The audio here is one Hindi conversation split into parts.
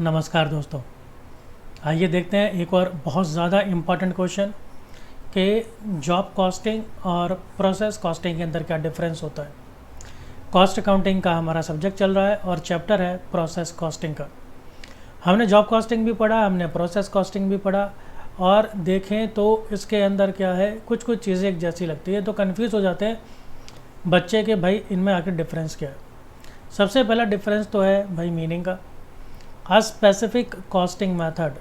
नमस्कार दोस्तों, आइए देखते हैं एक और बहुत ज़्यादा इम्पॉर्टेंट क्वेश्चन कि जॉब कॉस्टिंग और प्रोसेस कॉस्टिंग के अंदर क्या डिफरेंस होता है। कॉस्ट अकाउंटिंग का हमारा सब्जेक्ट चल रहा है और चैप्टर है प्रोसेस कॉस्टिंग का। हमने जॉब कॉस्टिंग भी पढ़ा, हमने प्रोसेस कॉस्टिंग भी पढ़ा और देखें तो इसके अंदर क्या है, कुछ कुछ चीज़ें एक जैसी लगती है तो कन्फ्यूज़ हो जाते हैं बच्चे के भाई इनमें आखिर डिफरेंस क्या है। सबसे पहला डिफरेंस तो है भाई मीनिंग का। अ स्पेसिफिक कॉस्टिंग मेथड,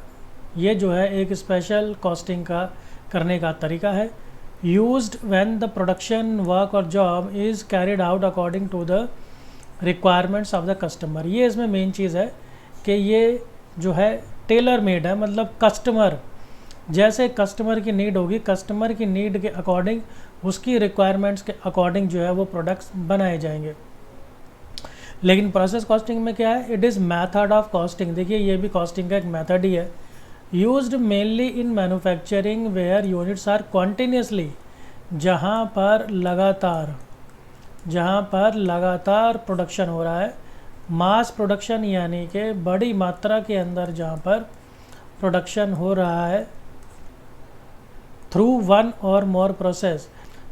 ये जो है एक स्पेशल कॉस्टिंग का करने का तरीका है। Used when the production work और job is carried out according to the requirements of the customer. ये इसमें मेन चीज़ है कि ये जो है टेलर मेड है, मतलब कस्टमर जैसे कस्टमर की नीड होगी, कस्टमर की नीड के अकॉर्डिंग, उसकी रिक्वायरमेंट्स के अकॉर्डिंग जो है वो प्रोडक्ट्स बनाए जाएंगे। लेकिन प्रोसेस कॉस्टिंग में क्या है, it is method of costing. देखिए ये भी कॉस्टिंग का एक मेथड ही है। Used mainly in manufacturing where units are continuously, जहाँ पर लगातार प्रोडक्शन हो रहा है। मास प्रोडक्शन यानी कि बड़ी मात्रा के अंदर जहाँ पर प्रोडक्शन हो रहा है थ्रू वन और मोर प्रोसेस।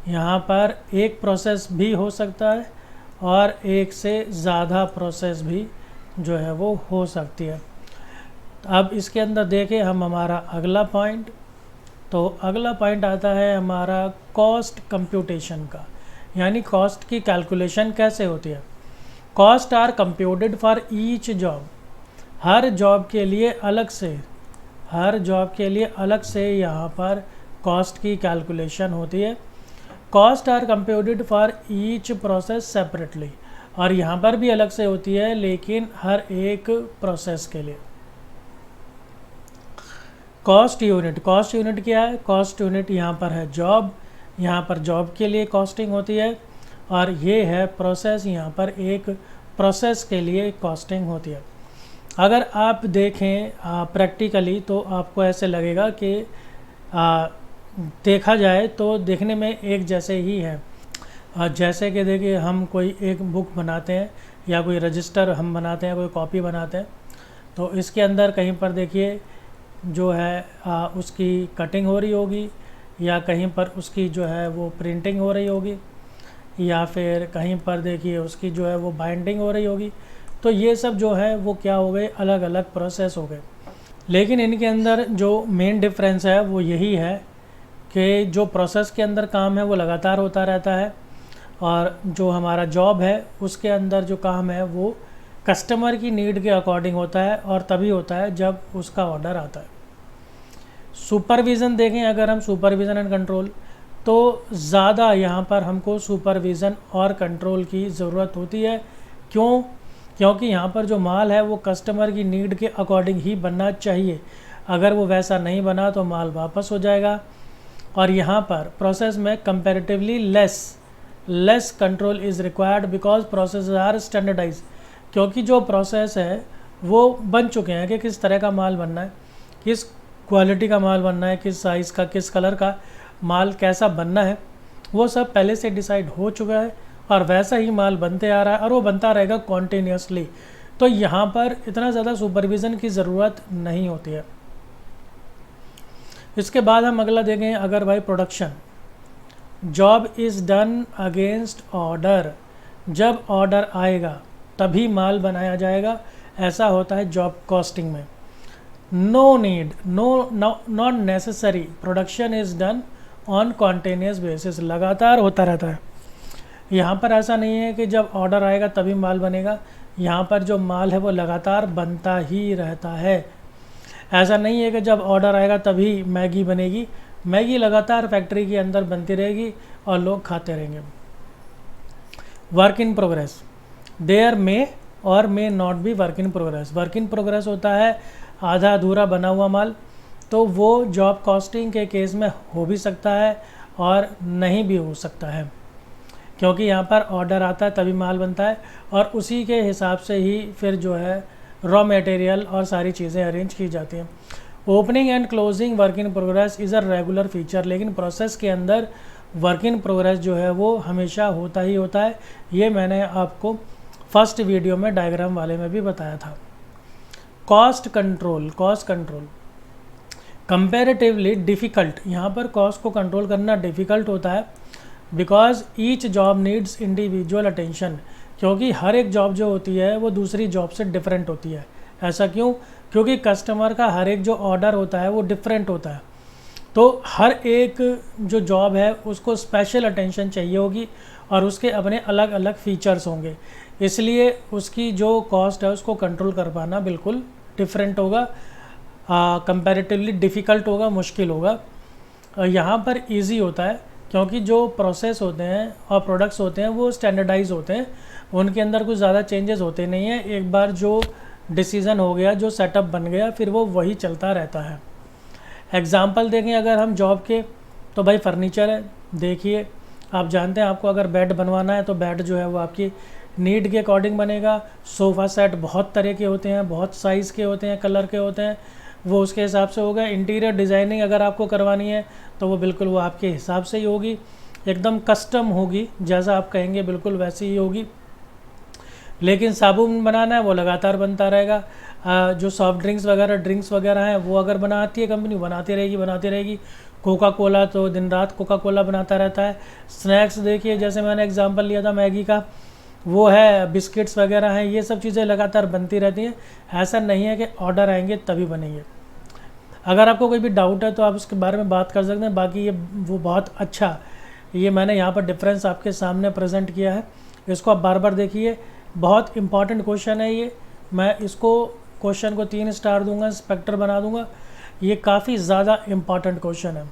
यहाँ पर एक प्रोसेस भी हो सकता है और एक से ज़्यादा प्रोसेस भी जो है वो हो सकती है। अब इसके अंदर देखें हम हमारा अगला पॉइंट, तो अगला पॉइंट आता है हमारा कॉस्ट कंप्यूटेशन का, यानी कॉस्ट की कैलकुलेशन कैसे होती है। Cost are computed for each job, हर जॉब के लिए अलग से यहाँ पर कॉस्ट की कैलकुलेशन होती है। Cost are computed for each process separately, और यहाँ पर भी अलग से होती है लेकिन हर एक प्रोसेस के लिए। कॉस्ट यूनिट क्या है, कॉस्ट यूनिट यहाँ पर है जॉब, यहाँ पर जॉब के लिए कॉस्टिंग होती है, और ये है प्रोसेस, यहाँ पर एक प्रोसेस के लिए कॉस्टिंग होती है। अगर आप देखें प्रैक्टिकली तो आपको ऐसे लगेगा कि देखा जाए तो देखने में एक जैसे ही है। जैसे कि देखिए हम कोई एक बुक बनाते हैं या कोई रजिस्टर हम बनाते हैं, कोई कॉपी बनाते हैं, तो इसके अंदर कहीं पर देखिए जो है उसकी कटिंग हो रही होगी, या कहीं पर उसकी जो है वो प्रिंटिंग हो रही होगी, या फिर कहीं पर देखिए उसकी जो है वो बाइंडिंग हो रही होगी। तो ये सब जो है वो क्या हो गए, अलग अलग प्रोसेस हो गए। लेकिन इनके अंदर जो मेन डिफरेंस है वो यही है कि जो प्रोसेस के अंदर काम है वो लगातार होता रहता है, और जो हमारा जॉब है उसके अंदर जो काम है वो कस्टमर की नीड के अकॉर्डिंग होता है, और तभी होता है जब उसका ऑर्डर आता है। सुपरविज़न देखें अगर हम, सुपरविज़न एंड कंट्रोल, तो ज़्यादा यहाँ पर हमको सुपरविज़न और कंट्रोल की ज़रूरत होती है। क्यों? क्योंकि यहाँ पर जो माल है वो कस्टमर की नीड के अकॉर्डिंग ही बनना चाहिए। अगर वो वैसा नहीं बना तो माल वापस हो जाएगा। और यहाँ पर प्रोसेस में comparatively less control is required because process are standardize, क्योंकि जो प्रोसेस है वो बन चुके हैं कि किस तरह का माल बनना है, किस क्वालिटी का माल बनना है, किस साइज़ का, किस कलर का माल कैसा बनना है, वो सब पहले से डिसाइड हो चुका है और वैसा ही माल बनते आ रहा है और वो बनता रहेगा कॉन्टीन्यूसली। तो यहाँ पर इतना ज़्यादा सुपरविज़न की ज़रूरत नहीं होती है। इसके बाद हम अगला देखें, अगर भाई production, job is done against order, जब ऑर्डर आएगा तभी माल बनाया जाएगा, ऐसा होता है जॉब कॉस्टिंग में। Not necessary, production is done on continuous basis, लगातार होता रहता है। यहाँ पर ऐसा नहीं है कि जब ऑर्डर आएगा तभी माल बनेगा, यहाँ पर जो माल है वो लगातार बनता ही रहता है। ऐसा नहीं है कि जब ऑर्डर आएगा तभी मैगी बनेगी, मैगी लगातार फैक्ट्री के अंदर बनती रहेगी और लोग खाते रहेंगे। Work in progress, there may or may not be work in progress. Work in progress होता है आधा अधूरा बना हुआ माल, तो वो जॉब कॉस्टिंग के केस में हो भी सकता है और नहीं भी हो सकता है, क्योंकि यहाँ पर ऑर्डर आता है तभी माल बनता है और उसी के हिसाब से ही फिर जो है रॉ मटेरियल और सारी चीज़ें अरेंज की जाती हैं। Opening and closing work in progress is a regular feature, लेकिन प्रोसेस के अंदर वर्क इन प्रोग्रेस जो है वो हमेशा होता ही होता है। ये मैंने आपको फर्स्ट वीडियो में डायग्राम वाले में भी बताया था। कॉस्ट कंट्रोल कंपैरेटिवली डिफ़िकल्ट, यहाँ पर कॉस्ट को कंट्रोल करना डिफ़िकल्ट होता है because each job needs individual attention, क्योंकि हर एक जॉब जो होती है वो दूसरी जॉब से डिफरेंट होती है। ऐसा क्यों? क्योंकि कस्टमर का हर एक जो ऑर्डर होता है वो डिफरेंट होता है, तो हर एक जो जॉब है उसको स्पेशल अटेंशन चाहिए होगी और उसके अपने अलग अलग फीचर्स होंगे, इसलिए उसकी जो कॉस्ट है उसको कंट्रोल कर पाना बिल्कुल डिफरेंट होगा, कंपैरेटिवली डिफ़िकल्ट होगा, मुश्किल होगा। यहाँ पर इजी होता है क्योंकि जो प्रोसेस होते हैं और प्रोडक्ट्स होते हैं वो स्टैंडर्डाइज होते हैं, उनके अंदर कुछ ज़्यादा चेंजेस होते नहीं हैं। एक बार जो डिसीज़न हो गया, जो सेटअप बन गया, फिर वो वही चलता रहता है। एग्ज़ाम्पल देखें अगर हम जॉब के, तो भाई फर्नीचर है, देखिए आप जानते हैं आपको अगर बेड बनवाना है तो बेड जो है वो आपकी नीड के अकॉर्डिंग बनेगा। सोफ़ा सेट बहुत तरह के होते हैं, बहुत साइज़ के होते हैं, कलर के होते हैं, वो उसके हिसाब से होगा। इंटीरियर डिज़ाइनिंग अगर आपको करवानी है तो वो बिल्कुल वो आपके हिसाब से ही होगी, एकदम कस्टम होगी, जैसा आप कहेंगे बिल्कुल वैसी ही होगी। लेकिन साबुन बनाना है वो लगातार बनता रहेगा। जो सॉफ्ट ड्रिंक्स वगैरह हैं वो अगर बनाती है कंपनी, बनाती रहेगी। कोका कोला तो दिन रात कोका कोला बनाता रहता है। स्नैक्स देखिए, जैसे मैंने एग्जांपल लिया था मैगी का, वो है, बिस्किट्स वगैरह हैं, ये सब चीज़ें लगातार बनती रहती हैं। ऐसा नहीं है कि ऑर्डर आएंगे तभी बनेंगे। अगर आपको कोई भी डाउट है तो आप उसके बारे में बात कर सकते हैं। बाकी ये वो बहुत अच्छा, ये मैंने यहाँ पर डिफरेंस आपके सामने प्रेजेंट किया है, इसको आप बार बार देखिए। बहुत इंपॉर्टेंट क्वेश्चन है ये, मैं इसको क्वेश्चन को 3 स्टार दूंगा, इंस्पेक्टर बना दूंगा। ये काफ़ी ज़्यादा इंपॉर्टेंट क्वेश्चन है।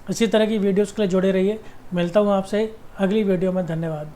इसी तरह की वीडियोज़ के लिए जुड़े रहिए। मिलता हूँ आपसे अगली वीडियो में। धन्यवाद।